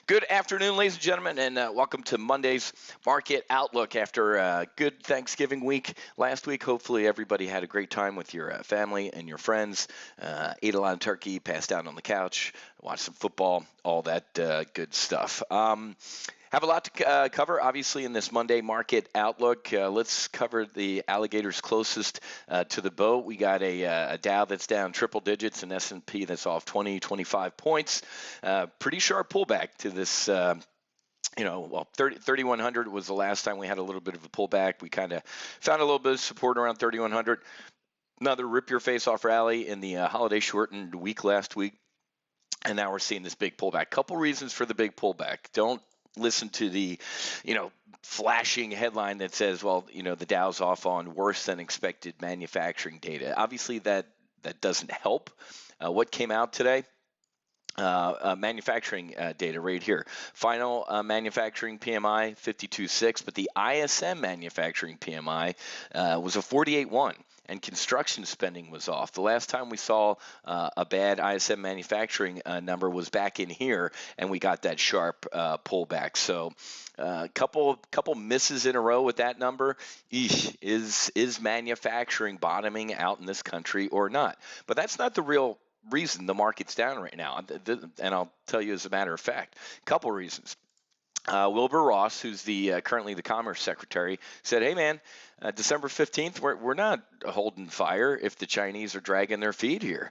Good afternoon, ladies and gentlemen, and welcome to Monday's Market Outlook after a good Thanksgiving week last week. Hopefully, everybody had a great time with your family and your friends, ate a lot of turkey, passed out on the couch, watched some football, all that good stuff. Have a lot to cover, obviously, in this Monday Market Outlook. Let's cover the alligators closest to the boat. We got a Dow that's down triple digits, an S&P that's off 20, 25 points. Pretty sharp pullback to this. 3,100 was the last time we had a little bit of a pullback. We kind of found a little bit of support around 3,100. Another rip your face off rally in the holiday shortened week last week. And now we're seeing this big pullback. Couple reasons for the big pullback. Don't listen to the, flashing headline that says, the Dow's off on worse than expected manufacturing data. Obviously, that doesn't help. What came out today? Manufacturing data right here. Final manufacturing PMI 52.6, but the ISM manufacturing PMI was a 48.1. And construction spending was off. The last time we saw a bad ISM manufacturing number was back in here, and we got that sharp pullback. So couple misses in a row with that number. Is manufacturing bottoming out in this country or not? But that's not the real reason the market's down right now. And I'll tell you as a matter of fact, a couple reasons. Wilbur Ross, who's currently the Commerce Secretary, said, hey, man, December 15th, we're not holding fire if the Chinese are dragging their feet here.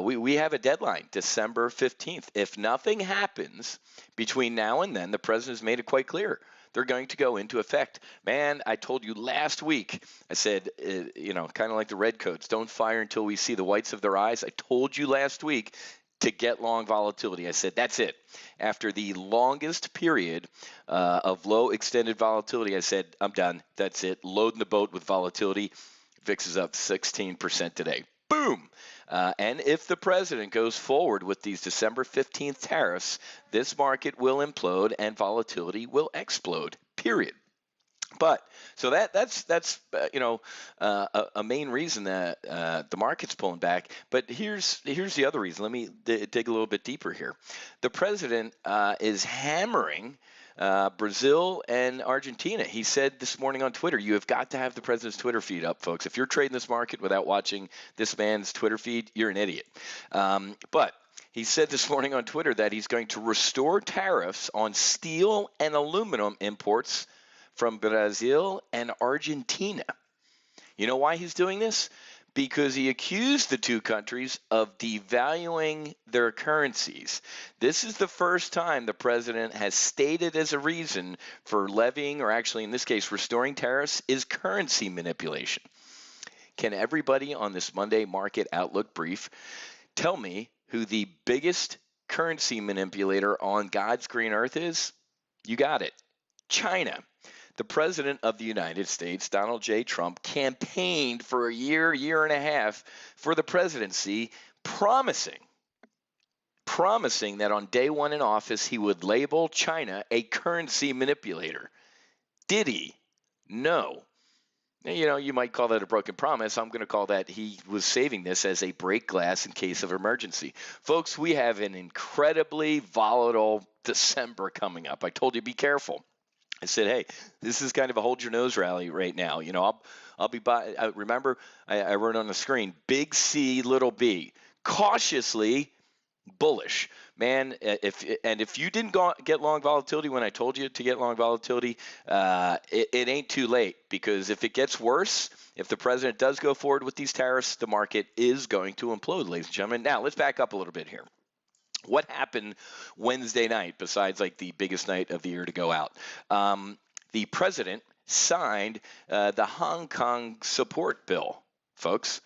We have a deadline, December 15th. If nothing happens between now and then, the president has made it quite clear. They're going to go into effect. Man, I told you last week, I said, kind of like the redcoats, don't fire until we see the whites of their eyes. I told you last week to get long volatility. I said, that's it. After the longest period of low extended volatility, I said, I'm done. That's it. Loading the boat with volatility. VIX is up 16% today. Boom. And if the president goes forward with these December 15th tariffs, this market will implode and volatility will explode, period. But so that's a main reason that the market's pulling back. But here's the other reason. Let me dig a little bit deeper here. The president is hammering Brazil and Argentina. He said this morning on Twitter, you have got to have the president's Twitter feed up, folks. If you're trading this market without watching this man's Twitter feed, you're an idiot. But he said this morning on Twitter that he's going to restore tariffs on steel and aluminum imports from Brazil and Argentina. You know why he's doing this? Because he accused the two countries of devaluing their currencies. This is the first time the president has stated as a reason for levying, or actually in this case restoring tariffs, is currency manipulation. Can everybody on this Monday Market Outlook brief tell me who the biggest currency manipulator on God's green earth is? You got it. China. The president of the United States, Donald J. Trump, campaigned for a year and a half for the presidency, promising that on day one in office, he would label China a currency manipulator. Did he? No. You might call that a broken promise. I'm going to call that he was saving this as a break glass in case of emergency. Folks, we have an incredibly volatile December coming up. I told you, be careful. I said, hey, this is kind of a hold your nose rally right now. I'll be by. Remember, I wrote on the screen, big C, little b, cautiously bullish. Man, if you didn't get long volatility when I told you to get long volatility, it ain't too late, because if it gets worse, if the president does go forward with these tariffs, the market is going to implode, ladies and gentlemen. Now, let's back up a little bit here. What happened Wednesday night, besides like the biggest night of the year to go out? The president signed the Hong Kong support bill, folks.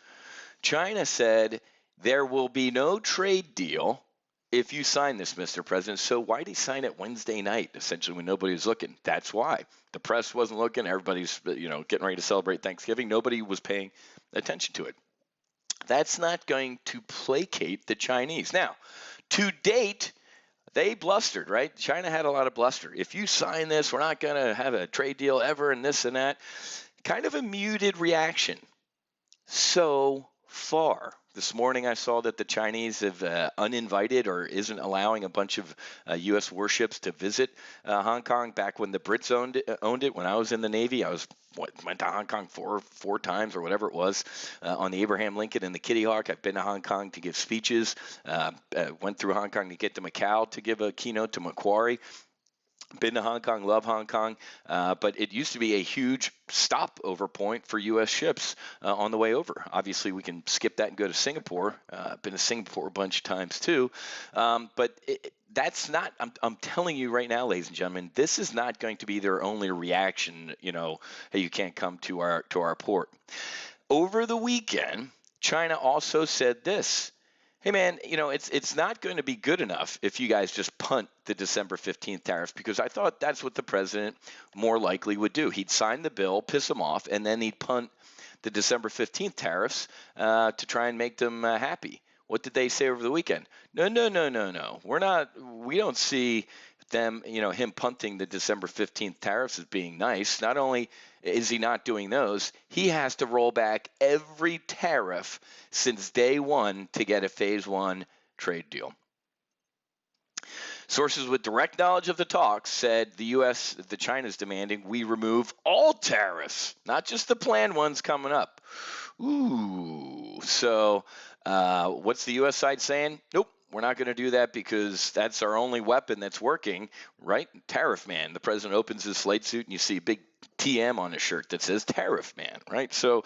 China said there will be no trade deal if you sign this, Mr. President. So why did he sign it Wednesday night, essentially when nobody was looking? That's why. The press wasn't looking. Everybody's getting ready to celebrate Thanksgiving. Nobody was paying attention to it. That's not going to placate the Chinese. Now, to date, they blustered, right? China had a lot of bluster. If you sign this, we're not going to have a trade deal ever, and this and that. Kind of a muted reaction. So far. This morning I saw that the Chinese have uninvited or isn't allowing a bunch of U.S. warships to visit Hong Kong. Back when the Brits owned it, when I was in the Navy, I went to Hong Kong four times or whatever it was on the Abraham Lincoln and the Kitty Hawk. I've been to Hong Kong to give speeches. Went through Hong Kong to get to Macau to give a keynote to Macquarie. Been to Hong Kong, love Hong Kong, but it used to be a huge stopover point for U.S. ships on the way over. Obviously, we can skip that and go to Singapore. Been to Singapore a bunch of times too, but that's not. I'm telling you right now, ladies and gentlemen, this is not going to be their only reaction. Hey, you can't come to our port. Over the weekend, China also said this. Hey man, it's not going to be good enough if you guys just punt the December 15th tariffs, because I thought that's what the president more likely would do. He'd sign the bill, piss them off, and then he'd punt the December 15th tariffs to try and make them happy. What did they say over the weekend? No. We don't see him punting the December 15th tariffs as being nice. Not only is he not doing those, he has to roll back every tariff since day one to get a phase one trade deal. Sources with direct knowledge of the talks said the China's demanding we remove all tariffs, not just the planned ones coming up. Ooh, so what's the U.S. side saying? Nope. We're not going to do that because that's our only weapon that's working, right? Tariff man. The president opens his flight suit and you see a big TM on his shirt that says Tariff man, right? So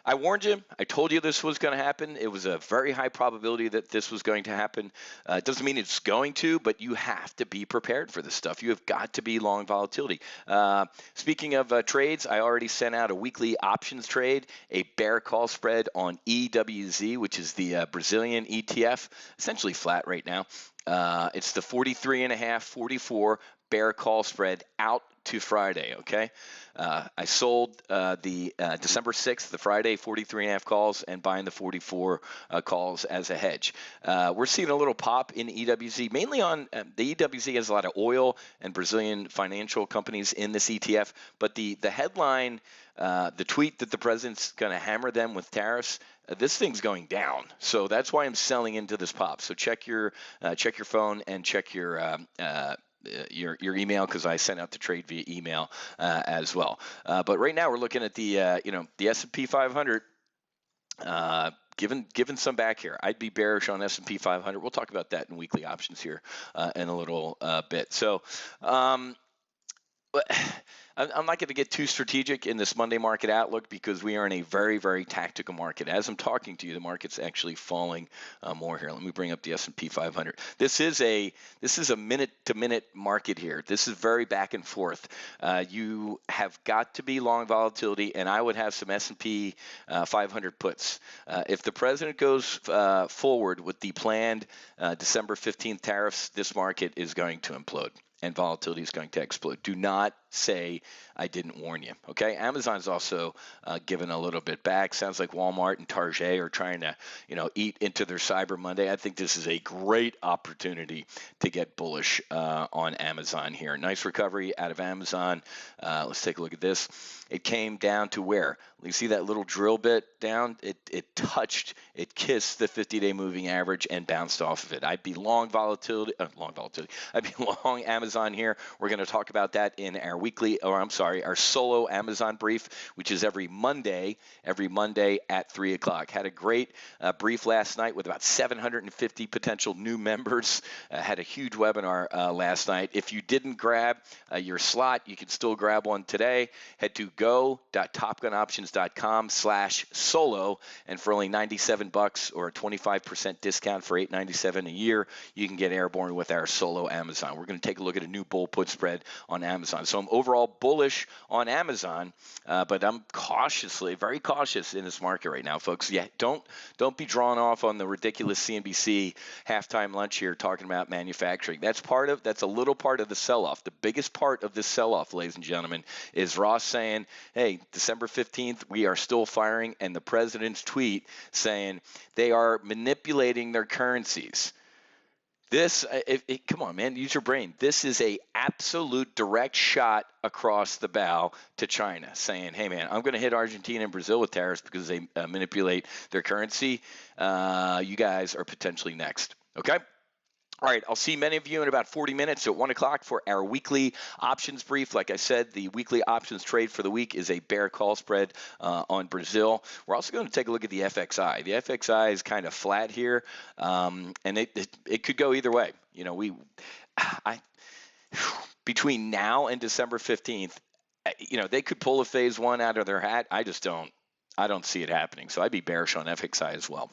I warned you. I told you this was going to happen. It was a very high probability that this was going to happen. It doesn't mean it's going to, but you have to be prepared for this stuff. You have got to be long volatility. Speaking of trades, I already sent out a weekly options trade, a bear call spread on EWZ, which is the Brazilian ETF, essentially flat right now. It's the 43.5, 44 bear call spread out to Friday, okay? I sold the December 6th, the Friday 43.5 calls, and buying the 44 calls as a hedge. We're seeing a little pop in EWZ, mainly on the EWZ has a lot of oil and Brazilian financial companies in this ETF, but the headline, the tweet that the president's going to hammer them with tariffs, this thing's going down. So that's why I'm selling into this pop. So check your phone and check your email, because I sent out the trade via email as well. But right now we're looking at the S&P 500 given some back here. I'd be bearish on S&P 500. We'll talk about that in weekly options here in a little bit. So I'm not going to get too strategic in this Monday market outlook because we are in a very, very tactical market. As I'm talking to you, the market's actually falling more here. Let me bring up the S&P 500. This is a minute-to-minute market here. This is very back and forth. You have got to be long volatility, and I would have some S&P 500 puts. If the president goes forward with the planned December 15th tariffs, this market is going to implode and volatility is going to explode. Do not say I didn't warn you, okay? Amazon's also given a little bit back. Sounds like Walmart and Target are trying to, eat into their Cyber Monday. I think this is a great opportunity to get bullish on Amazon here. Nice recovery out of Amazon. Let's take a look at this. It came down to where? You see that little drill bit down? It kissed the 50-day moving average and bounced off of it. I'd be long volatility. I'd be long Amazon here. We're going to talk about that in our our solo Amazon brief, which is every Monday at 3 o'clock. Had a great brief last night with about 750 potential new members. Had a huge webinar last night. If you didn't grab your slot, you can still grab one today. Head to go.topgunoptions.com/solo, and for only $97 or a 25% discount for $8.97 a year, you can get airborne with our solo Amazon. We're going to take a look at a new bull put spread on Amazon. So I'm overall bullish on Amazon, but I'm very cautious in this market right now, folks. Yeah, don't be drawn off on the ridiculous CNBC halftime lunch here talking about manufacturing. That's a little part of the sell-off. The biggest part of this sell-off, ladies and gentlemen, is Ross saying, hey, December 15th, we are still firing, and the president's tweet saying they are manipulating their currencies. Come on, man, use your brain. This is a absolute direct shot across the bow to China, saying, "Hey, man, I'm going to hit Argentina and Brazil with tariffs because they manipulate their currency. You guys are potentially next." Okay. All right, I'll see many of you in about 40 minutes at 1 o'clock for our weekly options brief. Like I said, the weekly options trade for the week is a bear call spread on Brazil. We're also going to take a look at the FXI. The FXI is kind of flat here, and it could go either way. You know, I between now and December 15th, you know, they could pull a phase one out of their hat. I don't see it happening. So I'd be bearish on FXI as well.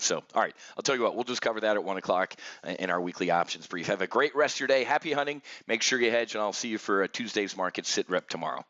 So, all right, I'll tell you what, we'll just cover that at 1 o'clock in our weekly options brief. Have a great rest of your day. Happy hunting. Make sure you hedge, and I'll see you for Tuesday's market sit rep tomorrow.